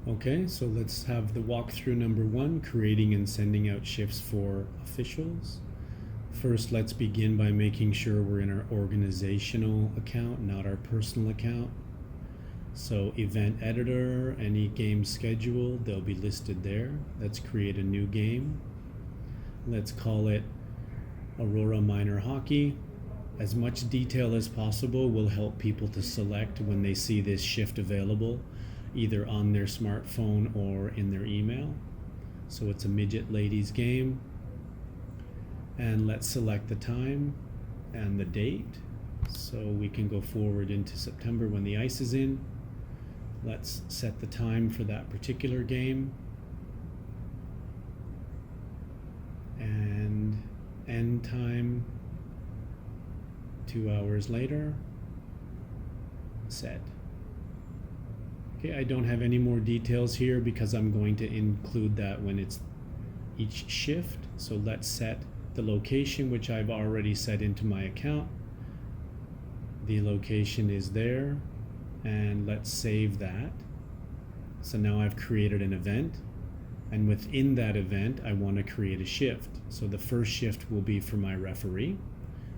Okay, so let's have the walkthrough number 1, creating and sending out shifts for officials. First, let's begin by making sure we're in our organizational account, not our personal account. So event editor, any game scheduled, they'll be listed there. Let's create a new game. Let's call it Aurora Minor Hockey. As much detail as possible will help people to select when they see this shift available, either on their smartphone or in their email. So it's a midget ladies game. And let's select the time and the date. So we can go forward into September when the ice is in. Let's set the time for that particular game. And end time 2 hours later. Set. Okay, I don't have any more details here because I'm going to include that when it's each shift. So let's set the location, which I've already set into my account. The location is there, and let's save that. So now I've created an event, and within that event I want to create a shift. So the first shift will be for my referee.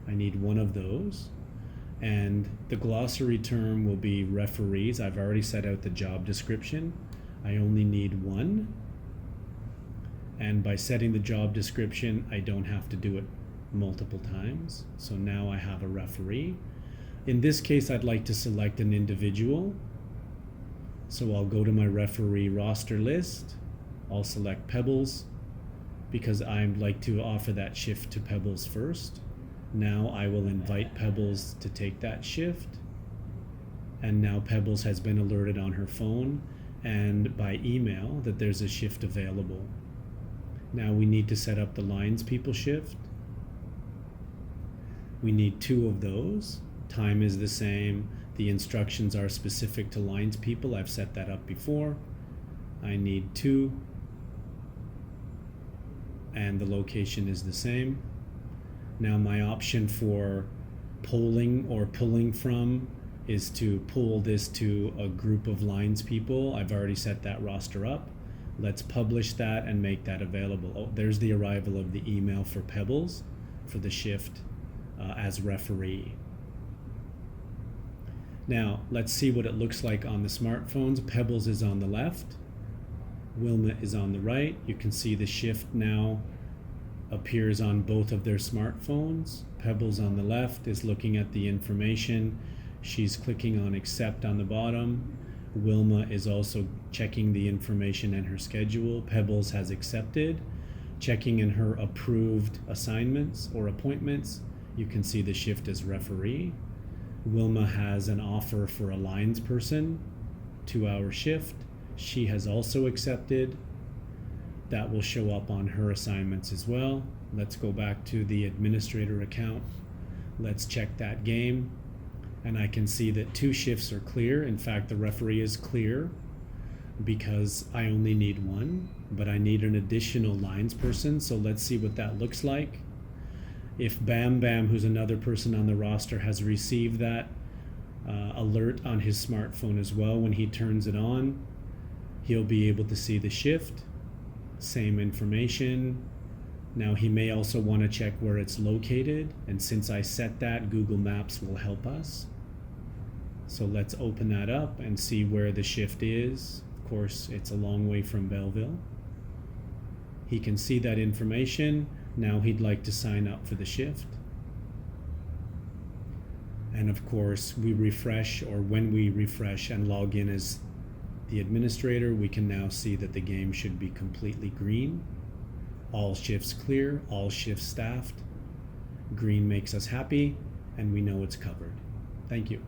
I need one of those, and the glossary term will be referees. I've already set out the job description. I only need one, and by setting the job description I don't have to do it multiple times. So now I have a referee. In this case I'd like to select an individual, so I'll go to my referee roster list. I'll select Pebbles because I'd like to offer that shift to Pebbles first. Now I will invite Pebbles to take that shift, and now Pebbles has been alerted on her phone and by email that there's a shift available. Now we need to set up the lines people shift. We need 2 of those. Time is the same. The instructions are specific to lines people. I've set that up before. I need 2, and the location is the same. Now my option for polling or pulling from is to pull this to a group of lines people. I've already set that roster up. Let's publish that and make that available. Oh, there's the arrival of the email for Pebbles for the shift as referee. Now let's see what it looks like on the smartphones. Pebbles is on the left, Wilma is on the right. You can see the shift now appears on both of their smartphones. Pebbles on the left is looking at the information. She's clicking on accept on the bottom. Wilma is also checking the information and her schedule. Pebbles has accepted. Checking in her approved assignments or appointments, you can see the shift as referee. Wilma has an offer for a lines person, 2-hour shift. She has also accepted. That will show up on her assignments as well. Let's go back to the administrator account. Let's check that game. And I can see that 2 shifts are clear. In fact, the referee is clear because I only need 1, but I need an additional lines person. So let's see what that looks like. If Bam Bam, who's another person on the roster, has received that alert on his smartphone as well, when he turns it on, he'll be able to see the shift. Same information. Now he may also want to check where it's located, and since I set that, Google Maps will help us. So let's open that up and see where the shift is. Of course, it's a long way from Belleville. He can see that information. Now he'd like to sign up for the shift. And of course, we refresh, or when we refresh and log in as the administrator, we can now see that the game should be completely green. All shifts clear, all shifts staffed. Green makes us happy, and we know it's covered. Thank you.